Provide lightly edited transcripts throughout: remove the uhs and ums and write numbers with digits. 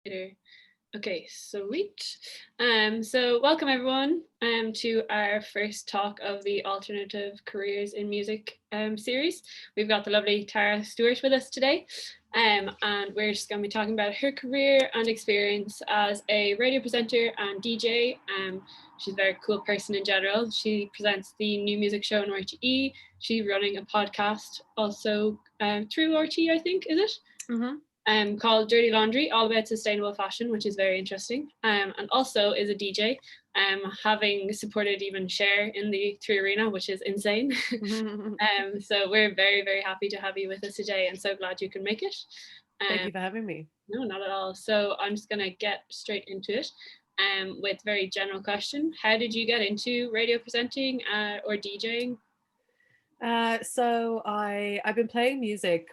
Later. Okay, sweet. So welcome everyone to our first talk of the Alternative Careers in Music series. We've got the lovely Tara Stewart with us today. And we're just going to be talking about her career and experience as a radio presenter and DJ. She's a very cool person in general. She presents the new music show on RTE. She's running a podcast also through RTE, I think, is it? Mm-hmm. Called Dirty Laundry, all about sustainable fashion, which is very interesting. And also is a DJ, having supported even Cher in the Three Arena, which is insane. So we're very, very happy to have you with us today and so glad you can make it. Thank Um, you for having me. no, not at all. So I'm just going to get straight into it with very general question. How did you get into radio presenting or DJing? I've been playing music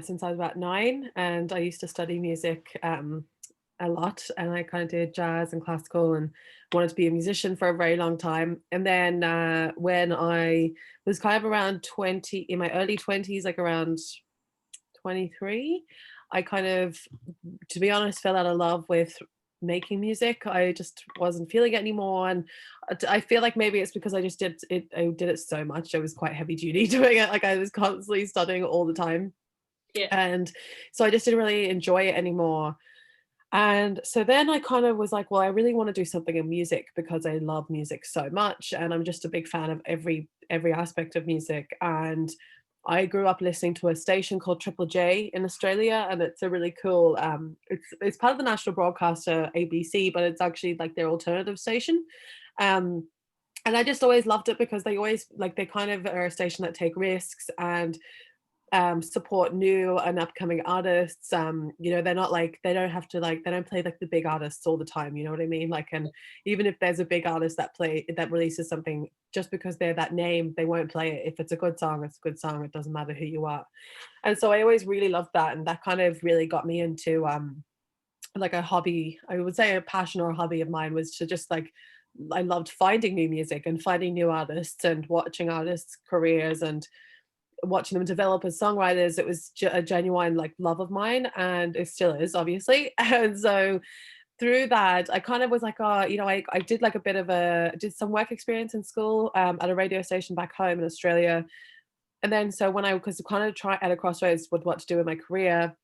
since I was about 9, and I used to study music a lot, and I kind of did jazz and classical and wanted to be a musician for a very long time. And then when I was kind of around 20, in my early 20s, like around 23, I kind of, to be honest, fell out of love with making music. I just wasn't feeling it anymore, and I feel like maybe it's because I just did it. I did it so much. I was quite heavy duty doing it. Like I was constantly studying all the time, Yeah. and so I just didn't really enjoy it anymore. And so then I kind of was like, well, I really want to do something in music because I love music so much, and I'm just a big fan of every aspect of music. And I grew up listening to a station called Triple J in Australia, and it's a really cool. It's part of the national broadcaster ABC, but it's actually like their alternative station. Um, and I just always loved it because they always like they kind of are a station that take risks and support new and upcoming artists. They're not like they don't have to like they don't play like the big artists all the time. You know what I mean? Like, and even if there's a big artist that releases something, just because they're that name, they won't play it. If it's a good song, it's a good song. It doesn't matter who you are. And so I always really loved that, and that kind of really got me into like a hobby. I would say a passion or a hobby of mine was to just like I loved finding new music and finding new artists and watching artists' careers and watching them develop as songwriters. It was a genuine like love of mine, and it still is, obviously. And so through that I kind of was like, oh, I did like a bit of did some work experience in school at a radio station back home in Australia. And then so when I was kind of try at a crossroads with what to do with my career,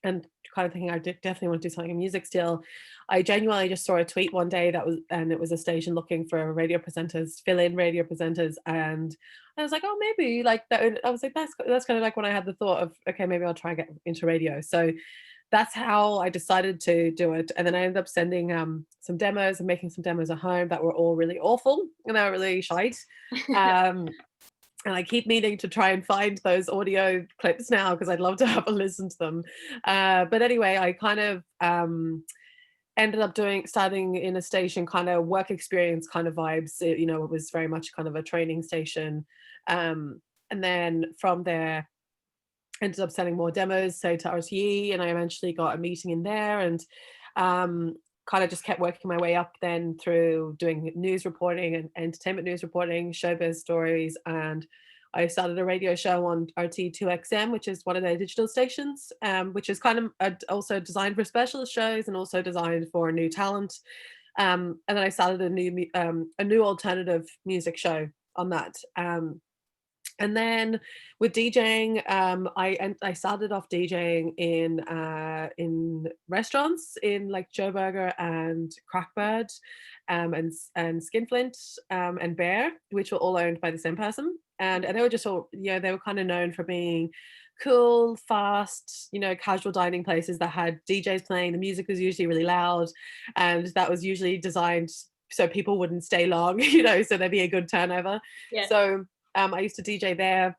and kind of thinking I did definitely want to do something in music still, I genuinely just saw a tweet one day and it was a station looking for radio presenters, fill-in radio presenters, and I was like, oh, maybe like that. I was like, that's kind of like when I had the thought of, okay, maybe I'll try and get into radio. So that's how I decided to do it. And then I ended up sending some demos and making some demos at home that were all really awful and they were really shite. Um, and I keep needing to try and find those audio clips now because I'd love to have a listen to them. But anyway, I kind of ended up starting in a station kind of work experience kind of vibes. It was very much kind of a training station. And then from there, ended up sending more demos, so to RTE, and I eventually got a meeting in there, and kind of just kept working my way up then through doing news reporting and entertainment news reporting, showbiz stories, and I started a radio show on RT2XM, which is one of their digital stations, which is kind of also designed for specialist shows and also designed for new talent. And then I started a new alternative music show on that. And then with DJing, I started off DJing in restaurants in like Joe Burger and Crackbird, and Skinflint, and Bear, which were all owned by the same person, and they were just all, they were kind of known for being cool, fast, casual dining places that had DJs playing. The music was usually really loud, and that was usually designed so people wouldn't stay long, so there'd be a good turnover. Yeah. So I used to DJ there,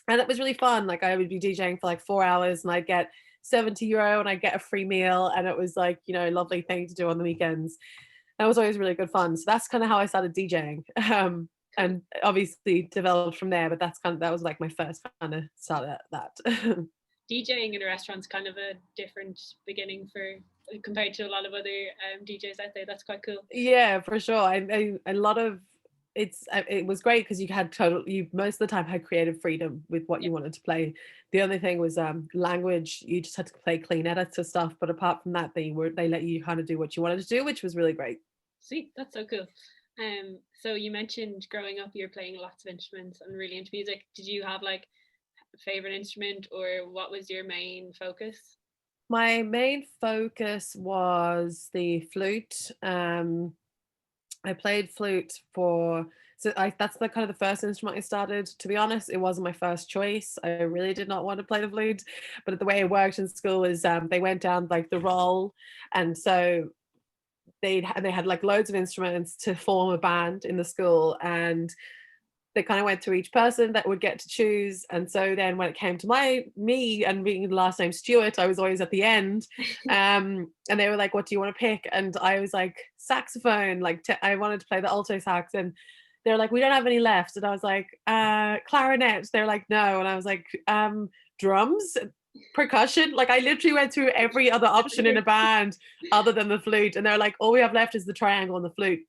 and it was really fun. Like I would be DJing for like 4 hours, and I'd get €70, and I'd get a free meal, and it was like a lovely thing to do on the weekends. That was always really good fun. So that's kind of how I started DJing, and obviously developed from there. But that was like my first kind of start at that. DJing in a restaurant's kind of a different beginning for compared to a lot of other DJs out there. That's quite cool. Yeah, for sure. A lot of it was great because you most of the time had creative freedom with what Yeah. you wanted to play. The only thing was language. You just had to play clean edits of stuff, but apart from that, they let you kind of do what you wanted to do, which was really great. Sweet, that's so cool. So you mentioned growing up, you're playing lots of instruments and really into music. Did you have like a favorite instrument, or what was your main focus? My main focus was the flute. I played flute that's the kind of the first instrument I started. To be honest, it wasn't my first choice. I really did not want to play the flute, but the way it worked in school is they went down like the roll, and so they had like loads of instruments to form a band in the school, and they kind of went to each person that would get to choose. And so then when it came to me and being the last name Stewart, I was always at the end. And they were like, what do you want to pick? And I was like, saxophone, like I wanted to play the alto sax. And they're like, we don't have any left. And I was like, clarinet. They're like, no. And I was like, drums, percussion. Like I literally went through every other option in a band other than the flute. And they're like, all we have left is the triangle and the flute.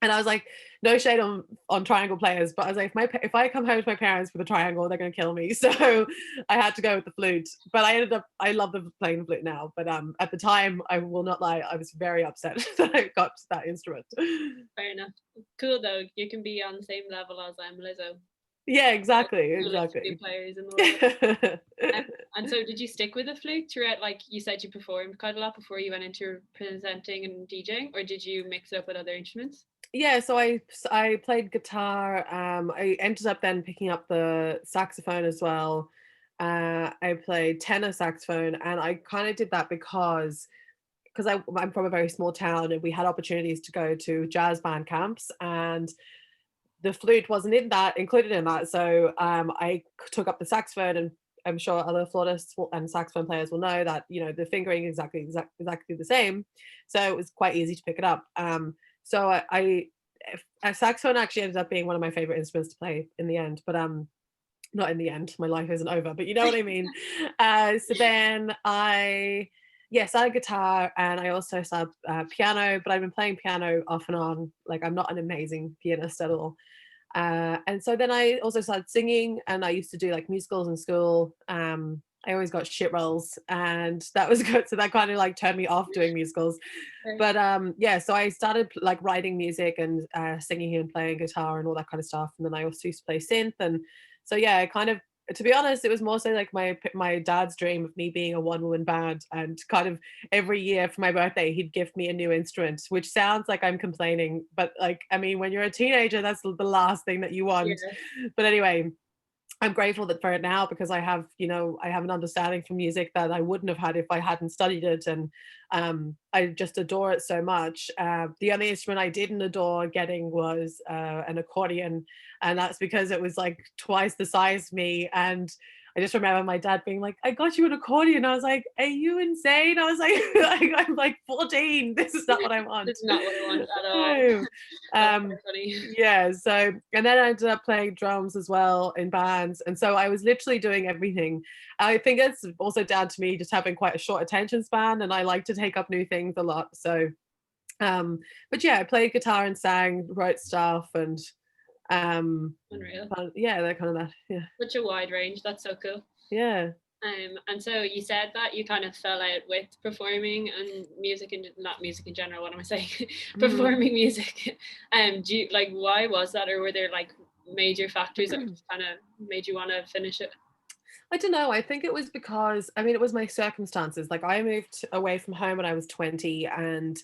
And I was like, no shade on triangle players, but I was like, if I come home to my parents with a triangle, they're going to kill me. So I had to go with the flute. But I love playing the flute now. But at the time, I will not lie, I was very upset that I got that instrument. Fair enough. Cool though. You can be on the same level as Lizzo. Yeah, Like, exactly, coolest exactly. flute players in the world. And so, did you stick with the flute throughout? Like you said, you performed quite a lot before you went into presenting and DJing, or did you mix it up with other instruments? Yeah, so I played guitar. I ended up then picking up the saxophone as well. I played tenor saxophone, and I kind of did that because I'm from a very small town, and we had opportunities to go to jazz band camps, and the flute wasn't included in that. So I took up the saxophone, and I'm sure other flautists and saxophone players will know that the fingering is exactly the same. So it was quite easy to pick it up. So a saxophone actually ended up being one of my favorite instruments to play in the end. But not in the end. My life isn't over, but you know what I mean. So then I had a guitar, and I also started piano, but I've been playing piano off and on. Like I'm not an amazing pianist at all. And so then I also started singing, and I used to do like musicals in school. I always got shit roles, and that was good. So that kind of like turned me off doing musicals. But yeah, so I started like writing music and singing and playing guitar and all that kind of stuff. And then I also used to play synth. And so yeah, I kind of, to be honest, it was more so like my dad's dream of me being a one-woman band, and kind of every year for my birthday he'd gift me a new instrument, which sounds like I'm complaining, but like I mean, when you're a teenager, that's the last thing that you want. Yeah. But anyway, I'm grateful that for it now, because I have an understanding for music that I wouldn't have had if I hadn't studied it. And I just adore it so much. The only instrument I didn't adore getting was an accordion, and that's because it was like twice the size of me. And I just remember my dad being like, I got you an accordion. I was like, are you insane? I was like, I'm like 14. This is not what I want. It's not what I want at all. No. That's Um, so funny. yeah, so and then I ended up playing drums as well in bands, and so I was literally doing everything. I think it's also down to me just having quite a short attention span, and I like to take up new things a lot. So but yeah, I played guitar and sang, wrote stuff, and um Unreal. yeah, that kind of that. Yeah. Such a wide range. That's so cool. Yeah. And so you said that you kind of fell out with performing and music, and not music in general. What am I saying? Performing music. Do you like, why was that, or were there like major factors that kind of made you want to finish it? I don't know. I think it was because, I mean, it was my circumstances. Like I moved away from home when I was 20, and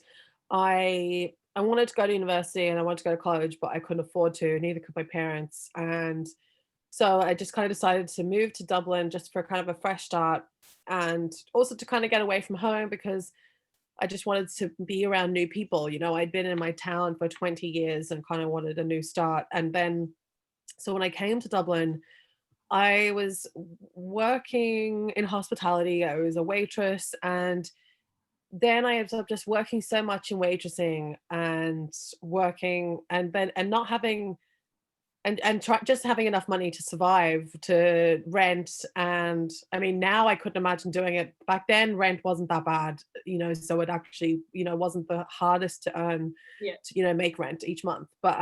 I wanted to go to university and I wanted to go to college, but I couldn't afford to, neither could my parents. And so I just kind of decided to move to Dublin just for kind of a fresh start, and also to kind of get away from home, because I just wanted to be around new people. I'd been in my town for 20 years and kind of wanted a new start. And then so when I came to Dublin, I was working in hospitality. I was a waitress, and then I ended up just working so much in waitressing and working, and not having just having enough money to survive, to rent. And I mean, now I couldn't imagine doing it. Back then, rent wasn't that bad, so it actually, wasn't the hardest to earn, Yeah. to, make rent each month. But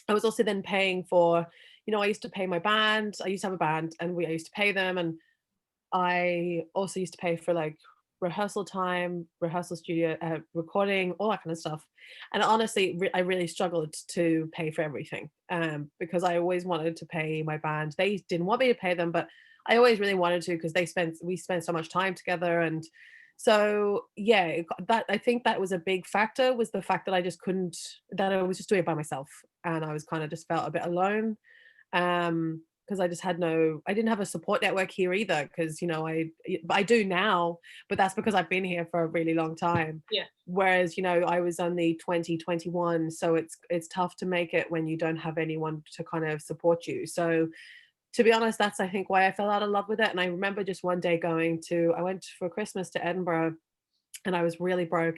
I was also then paying for, I used to pay my band. I used to have a band, and I used to pay them, and I also used to pay for like rehearsal time, rehearsal studio, recording, all that kind of stuff. And honestly, I really struggled to pay for everything, because I always wanted to pay my band. They didn't want me to pay them, but I always really wanted to because we spent so much time together. And so yeah, that I think that was a big factor, was the fact that I just couldn't, that I was just doing it by myself, and I was kind of just felt a bit alone, because I just had no, I didn't have a support network here either, because I do now, but that's because I've been here for a really long time. Yeah. Whereas I was only 2021, so it's tough to make it when you don't have anyone to kind of support you. So to be honest, that's I think why I fell out of love with it. And I remember just one day I went for Christmas to Edinburgh, and I was really broke.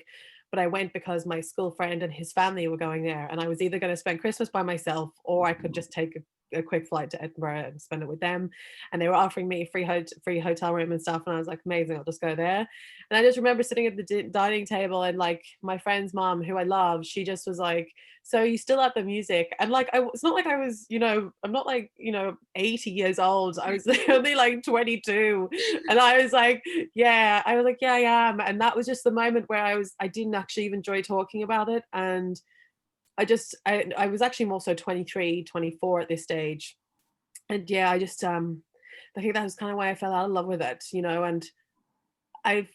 But I went because my school friend and his family were going there, and I was either going to spend Christmas by myself, or I could just take a quick flight to Edinburgh and spend it with them. And they were offering me a free hotel room and stuff, and I was like, amazing, I'll just go there. And I just remember sitting at the dining table, and like my friend's mom, who I love, she just was like, "So you still at the music?" And like, it's not like I was, I'm not like 80 years old. I was only like 22, and I was like, yeah, I am. And that was just the moment where I didn't actually even enjoy talking about it. And I was actually more so 23, 24 at this stage. And yeah, I think that was kind of why I fell out of love with it, and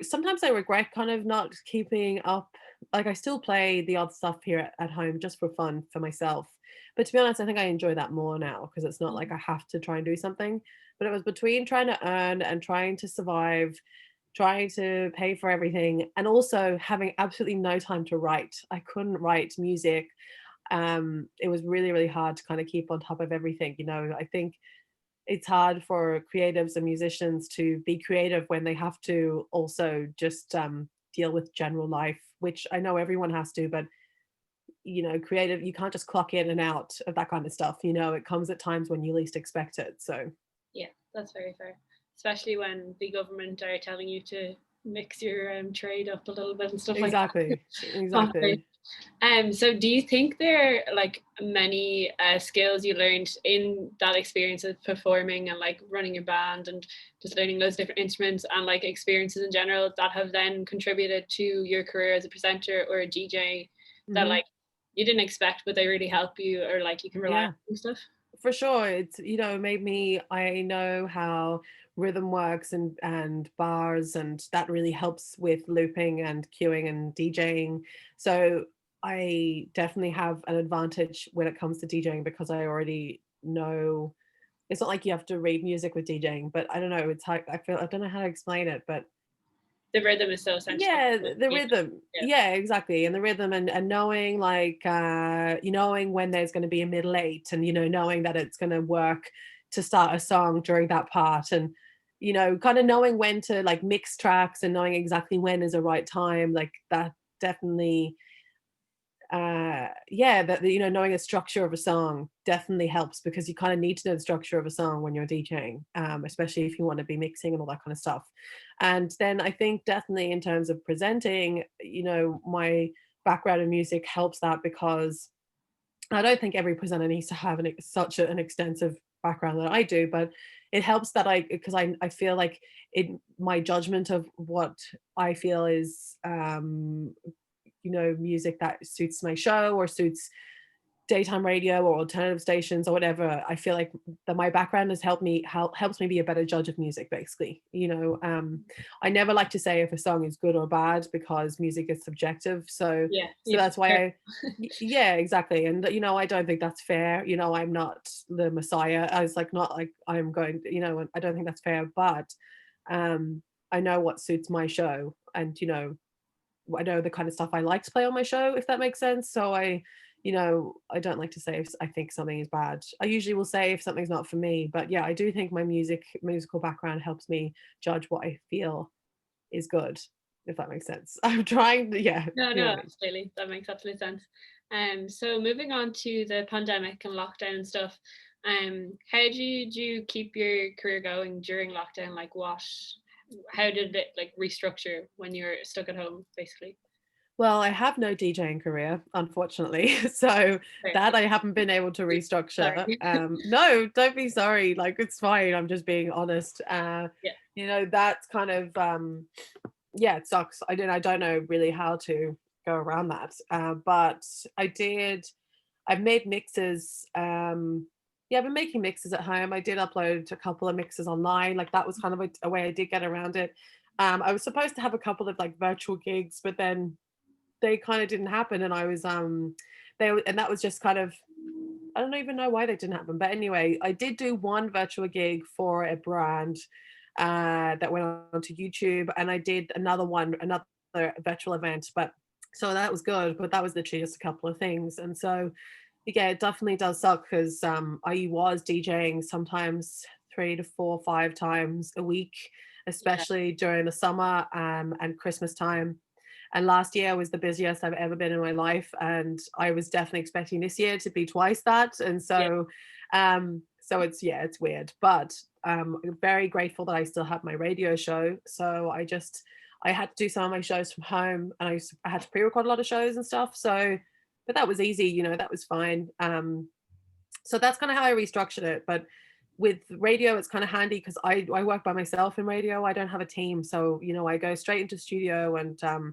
sometimes I regret kind of not keeping up. Like I still play the odd stuff here at home just for fun for myself. But to be honest, I think I enjoy that more now, because it's not like I have to try and do something. But it was between trying to earn and trying to survive, trying to pay for everything, and also having absolutely no time to write. I couldn't write music. It was really, really hard to kind of keep on top of everything. I think it's hard for creatives and musicians to be creative when they have to also just deal with general life, which I know everyone has to, but creative, you can't just clock in and out of that kind of stuff. It comes at times when you least expect it. So Yeah, that's very fair. Especially when the government are telling you to mix your trade up a little bit and stuff like that. exactly. So do you think there are like many skills you learned in that experience of performing and like running your band and just learning those different instruments and like experiences in general that have then contributed to your career as a presenter or a DJ that Hmm. like you didn't expect, but they really help you or like you can rely on Yeah, and stuff? for sure. It's made me, I know how rhythm works and bars, and that really helps with looping and cueing and DJing. So I definitely have an advantage when it comes to DJing, because I already know. It's not like you have to read music with DJing, but I don't know, it's like I don't know how to explain it, but The rhythm is so essential. yeah, the Yeah, rhythm. yeah, Yeah, exactly. And the rhythm, and knowing like knowing when there's going to be a middle eight, and knowing that it's going to work to start a song during that part, and kind of knowing when to like mix tracks, and knowing exactly when is the right time, like that definitely yeah, that knowing the structure of a song definitely helps, because you kind of need to know the structure of a song when you're DJing, especially if you want to be mixing and all that kind of stuff. And then I think definitely in terms of presenting, my background in music helps that, because I don't think every presenter needs to have such an extensive background that I do, but it helps that because I feel like my judgment of what I feel is music that suits my show or suits daytime radio or alternative stations or whatever. I feel like that my background has helps me be a better judge of music, basically. I never like to say if a song is good or bad, because music is subjective. So yeah. so You have to that's be why careful. yeah, exactly. And I don't think that's fair. I'm not the messiah. I was like, not like I'm going, I don't think that's fair, but um I know what suits my show, and I know the kind of stuff I like to play on my show, if that makes sense. So I don't like to say if I think something is bad. I usually will say if something's not for me. But yeah, I do think my musical background helps me judge what I feel is good, if that makes sense. I'm trying to, yeah, No, you know no, what I mean. absolutely. That makes absolute sense. So moving on to the pandemic and lockdown and stuff, how did you keep your career going during lockdown? Like how did it like restructure when you were stuck at home, basically? Well, I have no DJing career, unfortunately. So Fair. that I haven't been able to restructure. Sorry. No, don't be sorry. Like it's fine. I'm just being honest. Yeah, That's kind of yeah, it sucks. I don't know really how to go around that. But I did I've made mixes. Yeah, I've been making mixes at home. I did upload a couple of mixes online. Like that was kind of a way I did get around it. I was supposed to have a couple of like virtual gigs, but then they kind of didn't happen, and I was and that was just kind of, I don't even know why they didn't happen. But anyway, I did do one virtual gig for a brand that went on to YouTube, and I did another virtual event. But so that was good, but that was literally just a couple of things. And so yeah, it definitely does suck because I was DJing sometimes 3 to 4, 5 times a week, yeah, especially during the summer and Christmas time. And last year was the busiest I've ever been in my life, and I was definitely expecting this year to be twice that. And yeah, so it's, yeah, it's weird, but I'm very grateful that I still have my radio show. So I had to do some of my shows from home, and I had to pre-record a lot of shows and stuff. So, but that was easy, that was fine. So that's kind of how I restructured it. But with radio, it's kind of handy because I work by myself in radio. I don't have a team, so I go straight into studio, yeah, everything.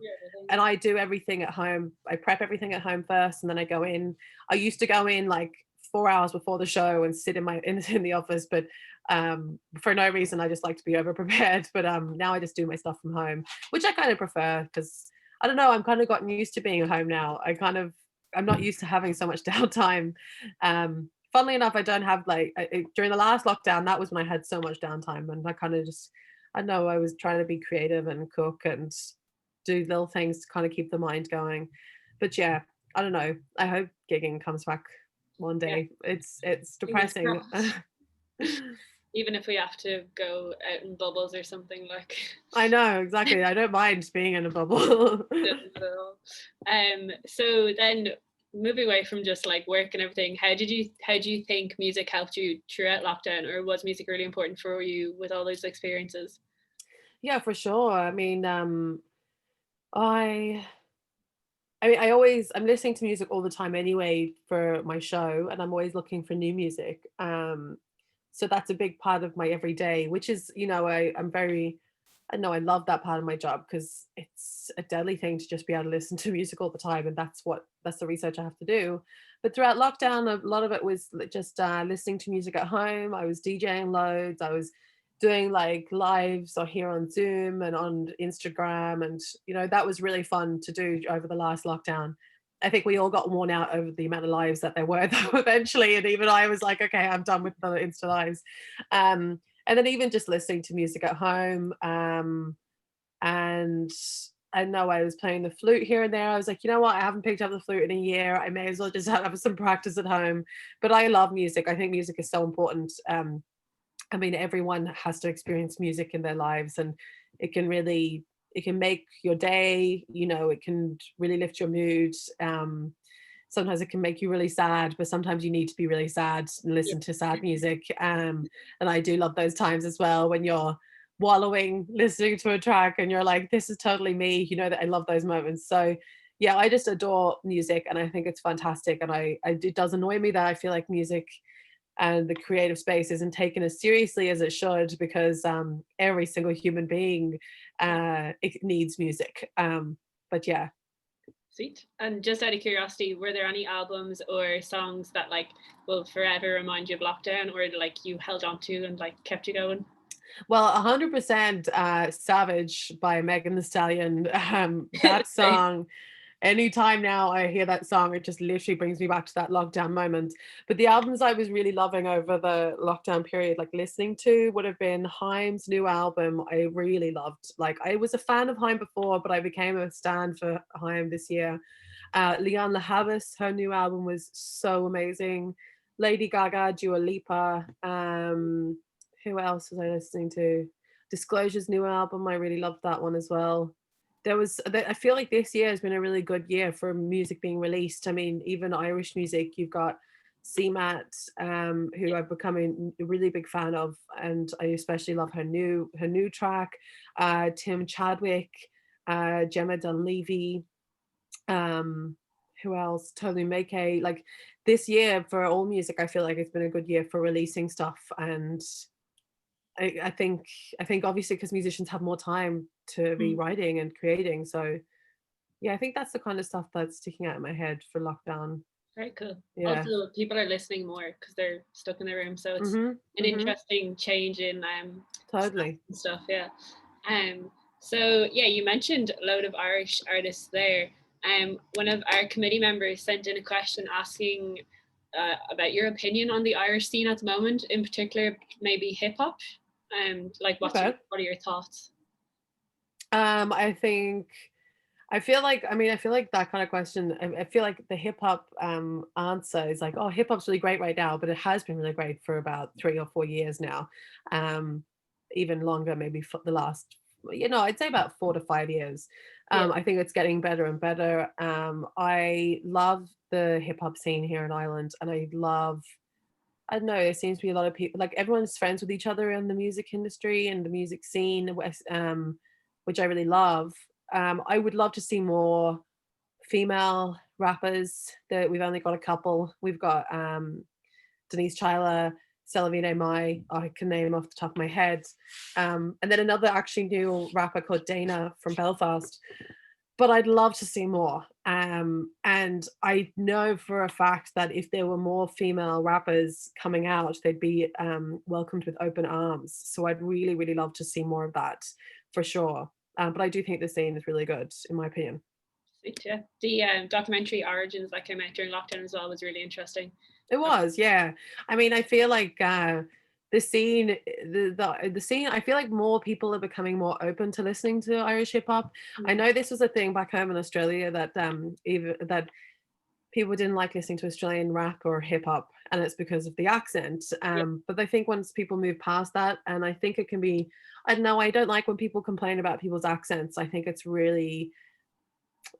and I do everything at home. I prep everything at home first, and then I go in. I used to go in like 4 hours before the show and sit in the office, but for no reason. I just like to be over prepared. But now I just do my stuff from home, which I kind of prefer because I don't know. I'm kind of gotten used to being at home now. I'm not used to having so much downtime. Funnily enough, I don't have like during the last lockdown. That was when I had so much downtime, and I kind of just, I don't know, I was trying to be creative and cook and do little things to kind of keep the mind going. But yeah, I don't know. I hope gigging comes back one Yeah, day. It's fingers depressing. crossed. Even if we have to go out in bubbles or something like. I know exactly. I don't mind being in a bubble. So then moving away from just like work and everything, how do you think music helped you throughout lockdown, or was music really important for you with all those experiences? Yeah, for sure. I I'm listening to music all the time anyway for my show, and I'm always looking for new music. So that's a big part of my everyday, which is, I'm very, I know I love that part of my job because it's a deadly thing to just be able to listen to music all the time, and that's the research I have to do. But throughout lockdown, a lot of it was just listening to music at home. I was DJing loads. I was doing like lives or here on Zoom and on Instagram, and that was really fun to do over the last lockdown. I think we all got worn out over the amount of lives that there were though eventually, and even I was like, okay, I'm done with the Insta lives. And then even just listening to music at home, and I know I was playing the flute here and there. I was like, you know what? I haven't picked up the flute in a year. I may as well just have some practice at home. But I love music. I think music is so important. I mean, everyone has to experience music in their lives, and it can really, it can make your day. It can really lift your mood. Sometimes it can make you really sad, but sometimes you need to be really sad and Yeah, listen to sad music. And I do love those times as well when you're wallowing listening to a track and you're like, this is totally me. That I love those moments. So yeah, I just adore music, and I think it's fantastic. And it does annoy me that I feel like music and the creative space isn't taken as seriously as it should, because every single human being it needs music. But yeah. sweet. And just out of curiosity, were there any albums or songs that like will forever remind you of lockdown, or like you held on to and like kept you going? Well, 100% Savage by Megan Thee Stallion. That song, anytime now I hear that song, it just literally brings me back to that lockdown moment. But the albums I was really loving over the lockdown period, like listening to, would have been Haim's new album. I really loved. Like, I was a fan of Haim before, but I became a stan for Haim this year. Leon Lahabas, her new album was so amazing. Lady Gaga, Dua Lipa. Who else was I listening to? Disclosure's new album, I really loved that one as well. I feel like this year has been a really good year for music being released. I mean, even Irish music, you've got CMAT, who I've become a really big fan of, and I especially love her new track. Tim Chadwick, Gemma Dunleavy. um who else, Tony Make, like this year for all music, I feel like it's been a good year for releasing stuff. And I think obviously because musicians have more time to be Mm, writing and creating. So yeah, I think that's the kind of stuff that's sticking out in my head for lockdown. very cool. Yeah. Also, people are listening more because they're stuck in their room, so it's Mhm. an Mhm. interesting change in stats Totally. and stuff. Yeah. So yeah, you mentioned a load of Irish artists there. One of our committee members sent in a question asking about your opinion on the Irish scene at the moment, in particular, maybe hip hop. Like, Okay. what are your thoughts? I think I feel like that kind of question, I feel like the hip hop answer is like, oh, hip hop's really great right now, but it has been really great for about 3 or 4 years now. Um, Even longer, maybe for the last, I'd say about 4 to 5 years. Yeah, I think it's getting better and better. I love the hip hop scene here in Ireland, and I don't know, there seems to be a lot of people, like everyone's friends with each other in the music industry and the music scene, which I really love. I would love to see more female rappers. That we've only got a couple. We've got Denise Chyla, Celavine Mai, I can name off the top of my head. And then another actually new rapper called Dana from Belfast. But I'd love to see more. And I know for a fact that if there were more female rappers coming out, they'd be welcomed with open arms. So I'd really, really love to see more of that for sure. But I do think the scene is really good, in my opinion. sweet, yeah. The documentary Origins that came out during lockdown as well was really interesting. It was, yeah. I mean, I feel like the scene, the scene. I feel like more people are becoming more open to listening to Irish hip hop. I Mm, know this was a thing back home in Australia that even that people didn't like listening to Australian rap or hip hop, and it's because of the accent. yeah, But I think once people move past that, and I think it can be, I don't know, I don't like when people complain about people's accents. I think it's really,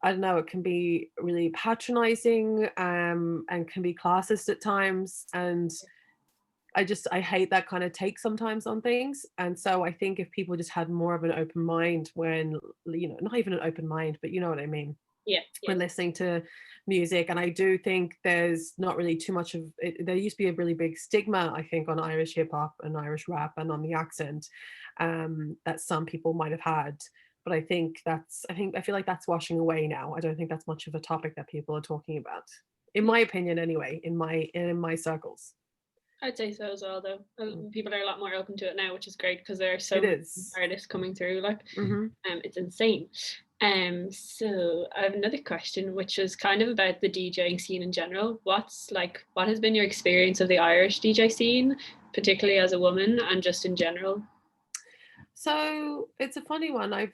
I don't know, it can be really patronizing, and can be classist at times. And I hate that kind of take sometimes on things. And so I think if people just had more of an open mind when, not even an open mind, but you know what I mean, yeah, yeah, when listening to music. And I do think there's not really too much of it. There used to be a really big stigma, I think, on Irish hip hop and Irish rap and on the accent, that some people might have had. But I feel like that's washing away now. I don't think that's much of a topic that people are talking about, in yeah. my opinion anyway, in my circles. I'd say so as well, though. People are a lot more open to it now, which is great because there are so It many is. artists coming through. Like, Mhm. it's insane. So I have another question, which is kind of about the DJing scene in general. What has been your experience of the Irish DJ scene, particularly as a woman and just in general? So it's a funny one. I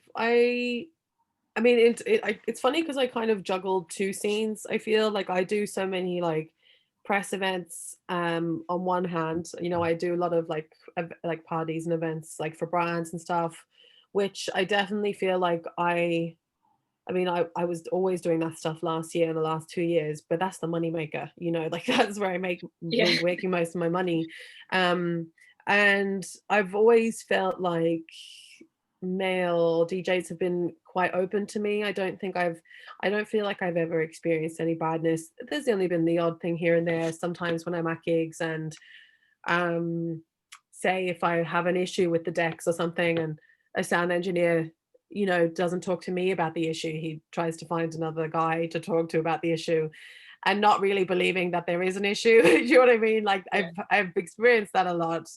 mean, it's funny because I kind of juggled two scenes. I feel like I do so many like press events. On one hand, I do a lot of like parties and events like for brands and stuff, which I definitely feel like I mean, I was always doing that stuff last year and the last 2 years, but that's the money maker, like that's where I Yeah, was making most of my money. Um, and I've always felt like male DJs have been quite open to me. I don't feel like I've ever experienced any badness. There's only been the odd thing here and there sometimes when I'm at gigs and um say if I have an issue with the decks or something and a sound engineer, doesn't talk to me about the issue. He tries to find another guy to talk to about the issue and not really believing that there is an issue. Do you know what I mean? Like yeah, I've experienced that a lot.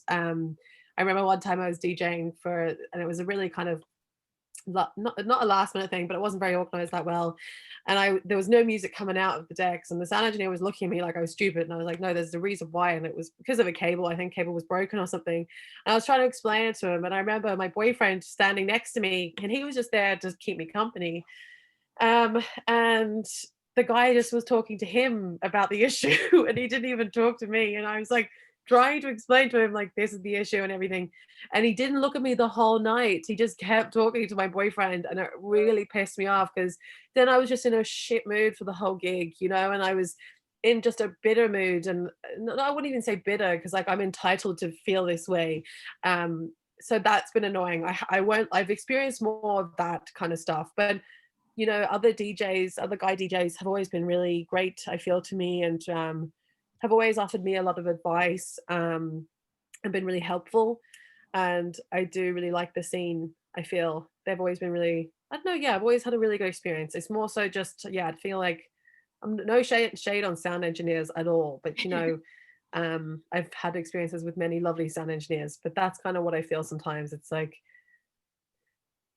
I remember one time I was DJing and it was a really kind of not a last minute thing, but it wasn't very organized that well. And there was no music coming out of the decks, and the sound engineer was looking at me like I was stupid. And I was like, no, there's a reason why. And it was because of a cable. I think cable was broken or something. And I was trying to explain it to him. And I remember my boyfriend standing next to me, and he was just there to keep me company. And the guy just was talking to him about the issue and he didn't even talk to me. And I was like trying to explain to him, like, this is the issue and everything. And he didn't look at me the whole night. He just kept talking to my boyfriend. And it really pissed me off because then I was just in a shit mood for the whole gig, and I was in just a bitter mood. And I wouldn't even say bitter because, like, I'm entitled to feel this way. So that's been annoying. I've experienced more of that kind of stuff. But you know, other DJs, other guy DJs have always been really great, I feel, to me, and have always offered me a lot of advice, and been really helpful. And I do really like the scene. I feel they've always been really, I don't know, yeah, I've always had a really good experience. It's more so just, yeah, I feel like I'm no shade on sound engineers at all, but you know, I've had experiences with many lovely sound engineers, but that's kind of what I feel sometimes. It's like,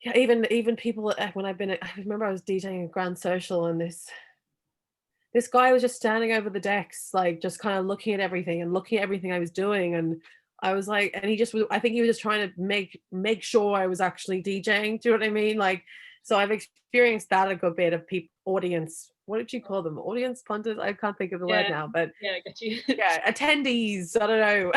yeah, even people when I've been I remember I was DJing a grand social, and this guy was just standing over the decks, like just kind of looking at everything and looking at everything I was doing. And I was like, and he just was, I think he was just trying to make sure I was actually DJing. Do you know what I mean? Like, so I've experienced that a good bit of people, audience, what did you call them? Audience punters? I can't think of the word Yeah, now, but yeah, I get you. yeah, attendees. I don't know.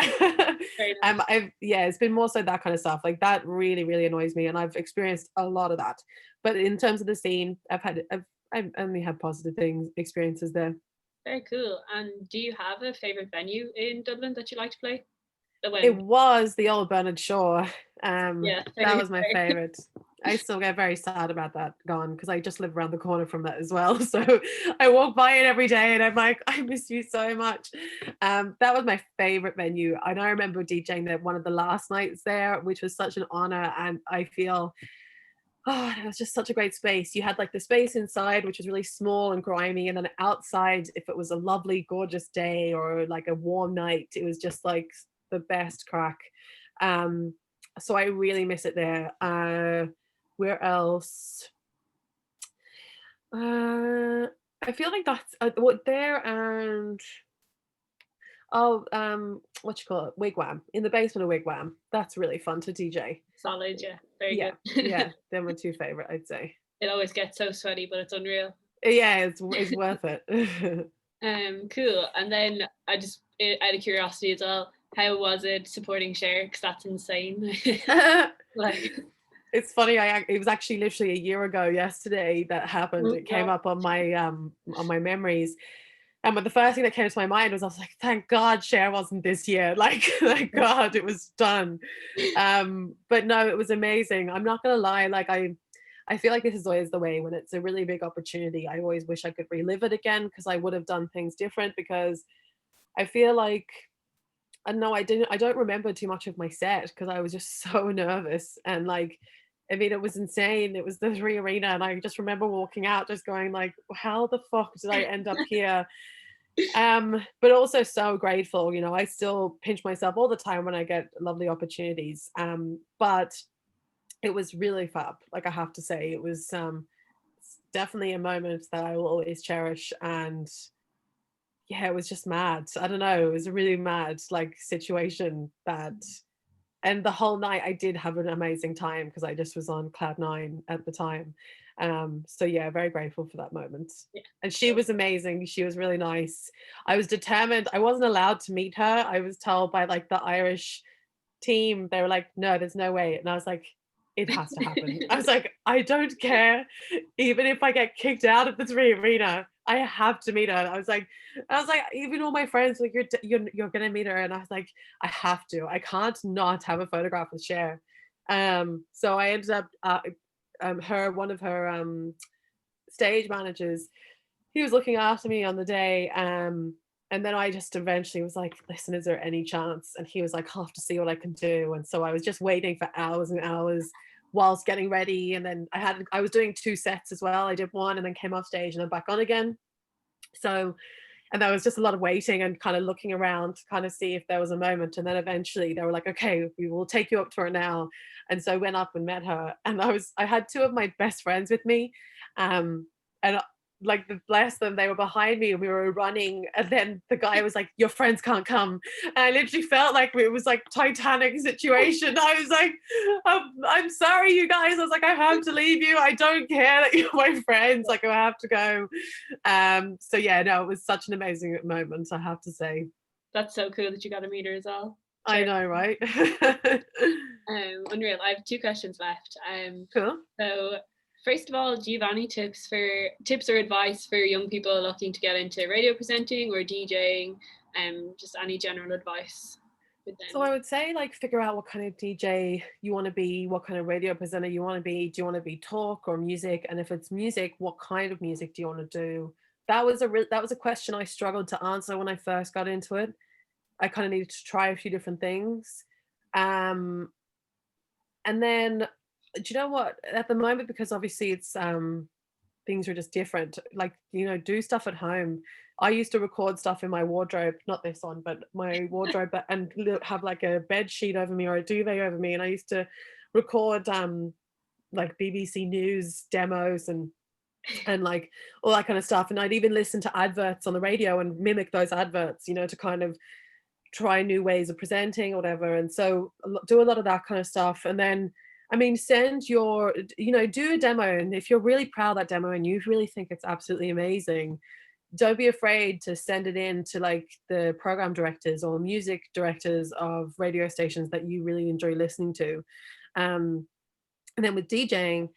Very nice. I've yeah, it's been more so that kind of stuff. Like that really, really annoys me, and I've experienced a lot of that. But in terms of the scene, I've only had positive things experiences there. Very cool. And do you have a favorite venue in Dublin that you like to play? The It when? was the old Bernard Shaw. Yeah, That very, was my very. favorite. I still get very sad about that gone because I just live around the corner from that as well. So I walk by it every day and I'm like, I miss you so much. That was my favorite venue. And I remember DJing there one of the last nights there, which was such an honor. And I feel, oh, it was just such a great space. You had like the space inside, which was really small and grimy. And then outside, if it was a lovely, gorgeous day or like a warm night, it was just like the best crack. Um, so I really miss it there. Where else? I feel like that's what there, and oh, what you call it? Wigwam, in the basement of Wigwam. That's really fun to DJ. Solid, yeah. Very Yeah, good. yeah, they're my two favorite, I'd say. It always gets so sweaty, but it's unreal. Yeah, it's worth it. Cool. And then I just, out of curiosity as well, how was it supporting Cher? Because that's insane. Like, It's funny. It was actually literally a year ago yesterday that happened. oh It came God. up on my memories. And but the first thing that came to my mind was I was like, thank God Cher wasn't this year. Like, thank God it was done. But no, it was amazing. I'm not gonna lie, like I feel like this is always the way when it's a really big opportunity. I always wish I could relive it again because I would have done things different because I feel like no, I don't remember too much of my set because I was just so nervous and like I mean it was insane. It was the Three Arena and I just remember walking out just going like, how the fuck did I end up here? But also so grateful, you know, I still pinch myself all the time when I get lovely opportunities. But it was really fab. Like I have to say, it was definitely a moment that I will always cherish. And yeah, it was just mad. I don't know. It was a really mad like situation that, and the whole night I did have an amazing time because I just was on cloud nine at the time. So yeah, very grateful for that moment. Yeah. And she was amazing. She was really nice. I was determined. I wasn't allowed to meet her. I was told by like the Irish team, they were like, no, there's no way. And I was like, it has to happen. I was like, I don't care. Even if I get kicked out of the Three Arena, I have to meet her. I was like, even all my friends were like, you're gonna meet her. And I was like, I have to. I can't not have a photograph with Cher. So I ended up one of her stage managers, he was looking after me on the day. And then I just eventually was like, listen, is there any chance? And he was like, I'll have to see what I can do. And so I was just waiting for hours and hours whilst getting ready. And then I was doing two sets as well. I did one and then came off stage and then back on again. So, and there was just a lot of waiting and kind of looking around to kind of see if there was a moment. And then eventually they were like, okay, we will take you up to her now. And so I went up and met her. And I had two of my best friends with me. And like the bless them, they were behind me and we were running. And then the guy was like, your friends can't come. And I literally felt like it was like Titanic situation. I was like, I'm sorry, you guys. I was like, I have to leave you. I don't care that you're my friends. Like, I have to go. So yeah, no, it was such an amazing moment, I have to say. That's so cool that you got to meet her as well. I know, right? Unreal. I have two questions left. Cool. So first of all, do you have any tips or advice for young people looking to get into radio presenting or DJing? Just any general advice. with So I them? would say like figure out what kind of DJ you want to be, what kind of radio presenter you want to be. Do you want to be talk or music? And if it's music, what kind of music do you want to do? That was a question I struggled to answer when I first got into it. I kind of needed to try a few different things. Um, and then do you know what? At the moment, because obviously it's things are just different. Like, do stuff at home. I used to record stuff in my wardrobe, not this one, but my wardrobe, and have like a bed sheet over me or a duvet over me. And I used to record like BBC News demos and like all that kind of stuff. And I'd even listen to adverts on the radio and mimic those adverts, to kind of try new ways of presenting or whatever. And so do a lot of that kind of stuff. And then, I mean, send your, do a demo. And if you're really proud of that demo and you really think it's absolutely amazing, don't be afraid to send it in to like the program directors or music directors of radio stations that you really enjoy listening to. And then with DJing,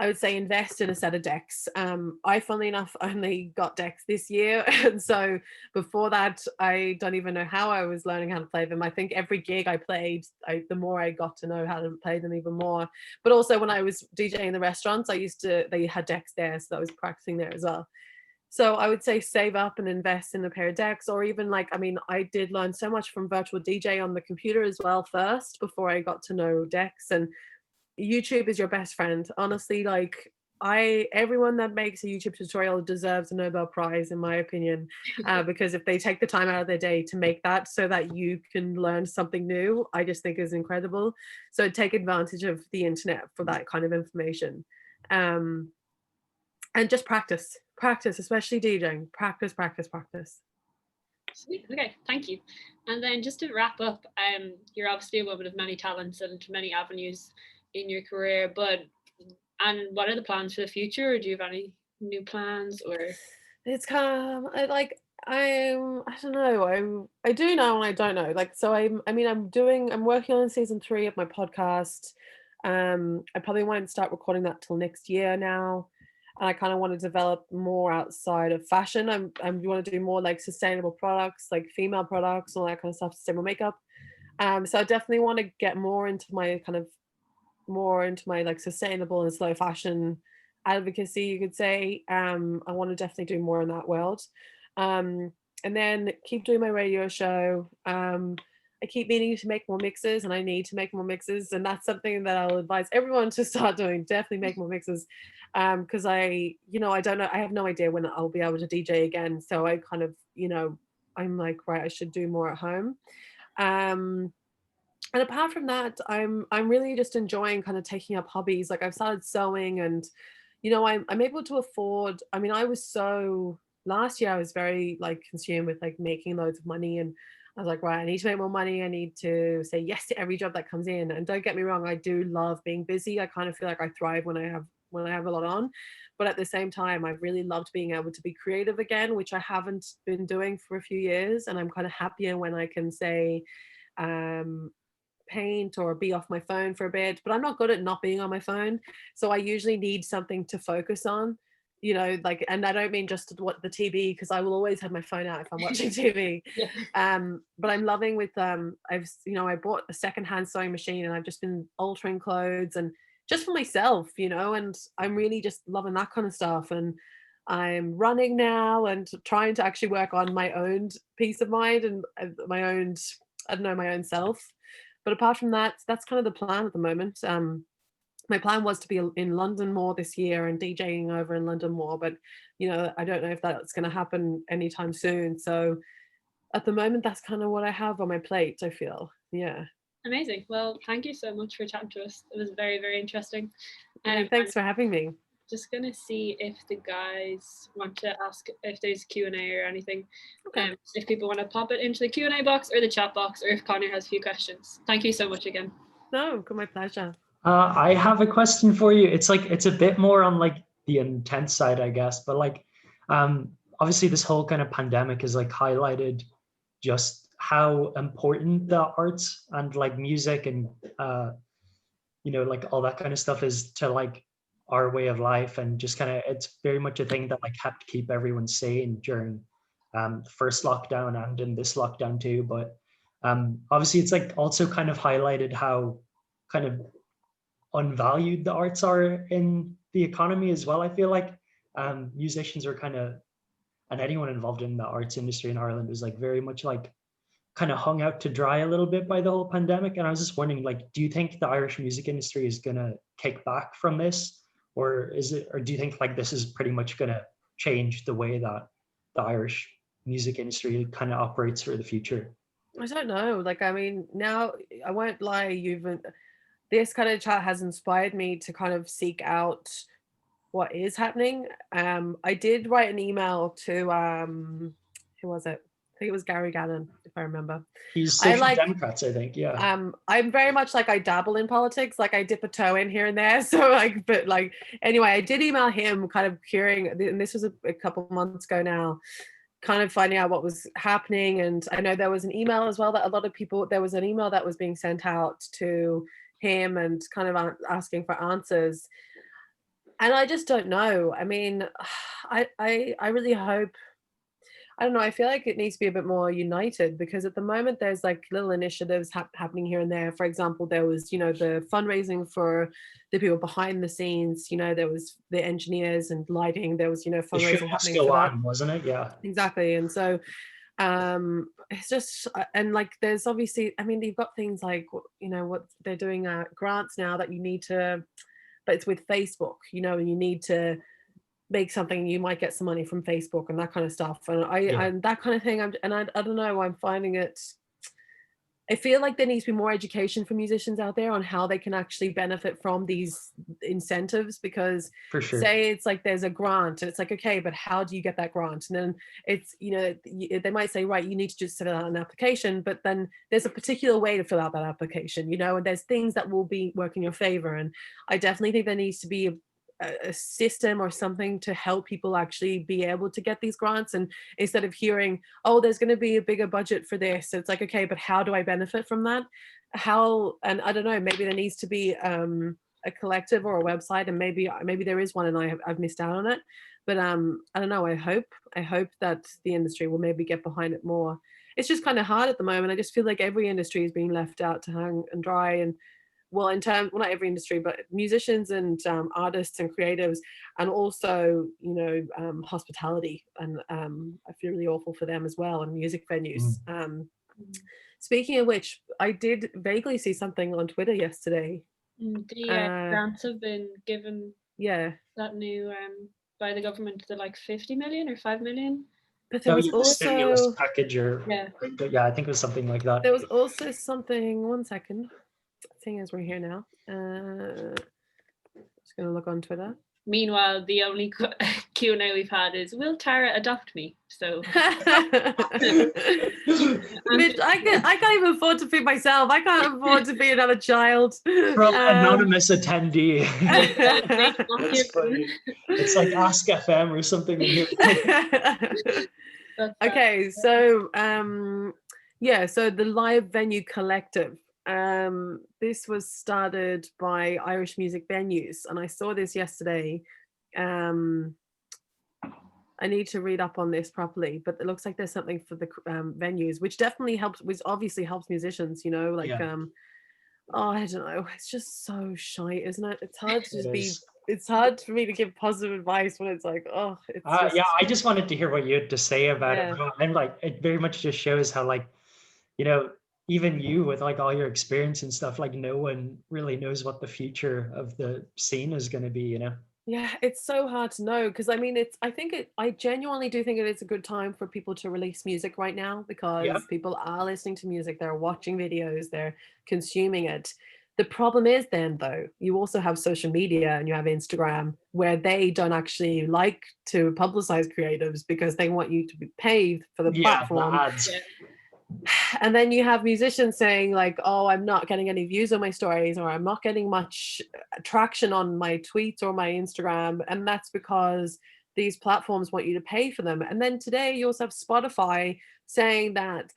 I would say invest in a set of decks. I, funnily enough, only got decks this year. And so before that, I don't even know how I was learning how to play them. I think every gig I played, the more I got to know how to play them even more. But also when I was DJing in the restaurants, they had decks there. So I was practicing there as well. So I would say save up and invest in a pair of decks, or even like, I mean, I did learn so much from virtual DJ on the computer as well first before I got to know decks. And YouTube is your best friend. Honestly, like everyone that makes a YouTube tutorial deserves a Nobel Prize, in my opinion, because if they take the time out of their day to make that so that you can learn something new, I just think is incredible. So take advantage of the internet for that kind of information. And just practice, especially DJing. Practice. Sweet. Okay, thank you. And then just to wrap up, you're obviously a woman of many talents and many avenues in your career, and what are the plans for the future? Or do you have any new plans or? It's kind of like I don't know. I do know and I don't know. Like so I mean I'm working on season 3 of my podcast. I probably won't start recording that till next year now. And I kind of want to develop more outside of fashion. I want to do more like sustainable products, like female products, all that kind of stuff, sustainable makeup. So I definitely want to get more into my like sustainable and slow fashion advocacy, you could say. I want to definitely do more in that world. And then keep doing my radio show. I keep meaning to make more mixes and I need to make more mixes. And that's something that I'll advise everyone to start doing. Definitely make more mixes. Because I don't know, I have no idea when I'll be able to DJ again. So I kind of, I'm like, right, I should do more at home. And apart from that, I'm really just enjoying kind of taking up hobbies. Like I've started sewing and I'm able to afford. I mean, last year I was very like consumed with like making loads of money, and I was like, right, I need to make more money. I need to say yes to every job that comes in. And don't get me wrong, I do love being busy. I kind of feel like I thrive when I have a lot on. But at the same time, I've really loved being able to be creative again, which I haven't been doing for a few years. And I'm kind of happier when I can say, um, paint or be off my phone for a bit, but I'm not good at not being on my phone. So I usually need something to focus on, like, and I don't mean just what the TV, because I will always have my phone out if I'm watching TV. Yeah. But I'm loving with I bought a secondhand sewing machine and I've just been altering clothes and just for myself, and I'm really just loving that kind of stuff. And I'm running now and trying to actually work on my own peace of mind and my own, I don't know, my own self. But apart from that, that's kind of the plan at the moment. My plan was to be in London more this year and DJing over in London more, but I don't know if that's going to happen anytime soon. So at the moment, that's kind of what I have on my plate, I feel. Yeah. Amazing. Well, thank you so much for chatting to us. It was very, very interesting. Thanks for having me. Just gonna see if the guys want to ask if there's Q&A or anything. Okay. If people want to pop it into the Q&A box or the chat box, or if Connor has a few questions. Thank you so much again. No, my pleasure. I have a question for you. It's a bit more on like the intense side, I guess, but like obviously this whole kind of pandemic has like highlighted just how important the arts and like music and like all that kind of stuff is to like our way of life, and just kind of it's very much a thing that like helped keep everyone sane during the first lockdown and in this lockdown too. But Obviously it's like also kind of highlighted how kind of unvalued the arts are in the economy as well. I feel like musicians are kind of, and anyone involved in the arts industry in Ireland is like very much like kind of hung out to dry a little bit by the whole pandemic. And I was just wondering, like, do you think the Irish music industry is gonna kick back from this, or is it, or do you think like this is pretty much gonna change the way that the Irish music industry kind of operates for the future? I don't know. Like, I mean, now I won't lie, this kind of chat has inspired me to kind of seek out what is happening. I did write an email to who was it? I think it was Gary Gannon, if I remember. He's I Social like Democrats, I think. Yeah. I'm very much like, I dabble in politics, like I dip a toe in here and there. So like, but like, anyway, I did email him kind of hearing, and this was a couple months ago now, kind of finding out what was happening. And I know there was an email as well that a lot of people, there was an email that was being sent out to him and kind of asking for answers. And I just don't know. I mean, I really hope, I don't know, I feel like it needs to be a bit more united, because at the moment there's like little initiatives happening here and there. For example, there was, you know, the fundraising for the people behind the scenes, you know, there was the engineers and lighting, there was, you know, The show fundraising must happening for go that. on, wasn't it? Yeah. Exactly. And so it's just and like there's obviously, I mean, you've got things like, you know, what they're doing grants now that you need to, but it's with Facebook, you know, and you need to make something, you might get some money from Facebook and that kind of stuff. And Yeah. and that kind of thing. I don't know, I'm finding it, I feel like there needs to be more education for musicians out there on how they can actually benefit from these incentives, because For sure. say it's like there's a grant and it's like, okay, but how do you get that grant? And then it's, you know, they might say, right, you need to just fill out an application, but then there's a particular way to fill out that application, you know, and there's things that will be work in your favor. And I definitely think there needs to be a system or something to help people actually be able to get these grants. And instead of hearing, oh, there's going to be a bigger budget for this, it's like, okay, but how do I benefit from that? How, and I don't know, maybe there needs to be a collective or a website, and maybe there is one and I've missed out on it. But I don't know, I hope that the industry will maybe get behind it more. It's just kind of hard at the moment. I just feel like every industry is being left out to hang and dry. And well, in terms, well, not every industry, but musicians and artists and creatives, and also, you know, hospitality. And I feel really awful for them as well, and music venues. Speaking of which, I did vaguely see something on Twitter yesterday. The grants have been given. Yeah. That new by the government, the like 50 million or 5 million. But there was also stimulus package, or yeah, I think it was something like that. There was also something. One second. Seeing as we're here now, just gonna look on Twitter. Meanwhile, the only Q&A we've had is, will Tara adopt me? So I can't even afford to feed myself. I can't afford to feed another child. From anonymous attendee. It's like Ask FM or something in here. Okay, so yeah, so the Live Venue Collective. This was started by Irish music venues, and I saw this yesterday. I need to read up on this properly, but it looks like there's something for the venues, which definitely helps, which obviously helps musicians, you know, like oh, I don't know, it's just so shite, isn't it? It's hard to just be, it's hard for me to give positive advice when it's like, oh, it's just... yeah, I just wanted to hear what you had to say about it. And like, it very much just shows how, like, you know, even you with like all your experience and stuff, like no one really knows what the future of the scene is going to be, you know? Yeah, it's so hard to know, because I mean, I genuinely do think it is a good time for people to release music right now, because people are listening to music, they're watching videos, they're consuming it. The problem is then, though, you also have social media and you have Instagram, where they don't actually like to publicize creatives because they want you to be paid for the platform. The ads. And then you have musicians saying like, oh, I'm not getting any views on my stories, or I'm not getting much traction on my tweets or my Instagram. And that's because these platforms want you to pay for them. And then today you also have Spotify saying that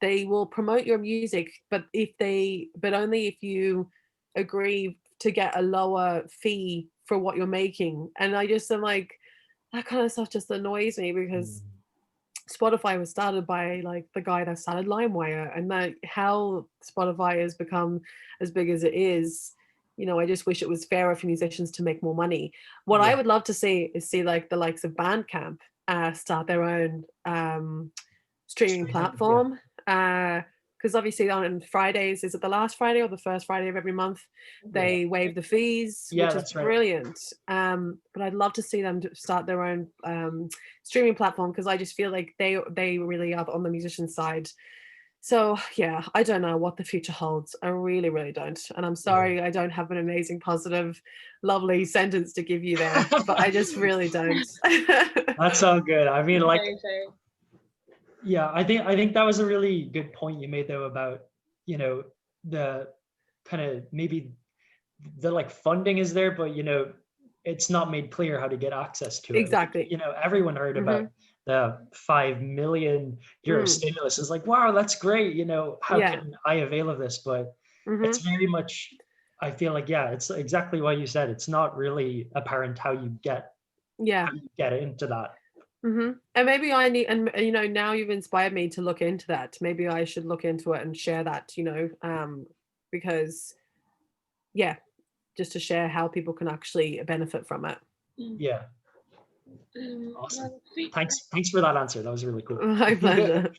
they will promote your music, but only if you agree to get a lower fee for what you're making. And I'm like, that kind of stuff just annoys me, because Spotify was started by like the guy that started LimeWire, and that how Spotify has become as big as it is. You know, I just wish it was fairer for musicians to make more money. What I Yeah. would love to see is like the likes of Bandcamp start their own streaming Streaming, yeah. platform. Because obviously on Fridays, is it the last Friday or the first Friday of every month, they waive the fees, Yeah, which is that's right. brilliant. But I'd love to see them start their own streaming platform, because I just feel like they really are on the musician side. So yeah, I don't know what the future holds. I really, really don't. And I'm sorry I don't have an amazing, positive, lovely sentence to give you there, but I just really don't. That's all good. I mean, like, Very fair. yeah, I think that was a really good point you made though about, you know, the kind of maybe the like funding is there, but you know, it's not made clear how to get access to it. Like, Exactly. you know, everyone heard about the 5 million euro Mm. stimulus. It's like, wow, that's great. You know, how Yeah. can I avail of this? But Mhm. it's very much, I feel like, yeah, it's exactly what you said. It's not really apparent how you get Yeah. into that. And maybe I need, and you know, now you've inspired me to look into that. Maybe I should look into it and share that, you know, because yeah, just to share how people can actually benefit from it. Yeah. Awesome. Well, sweet. Thanks for that answer. That was really cool. My pleasure.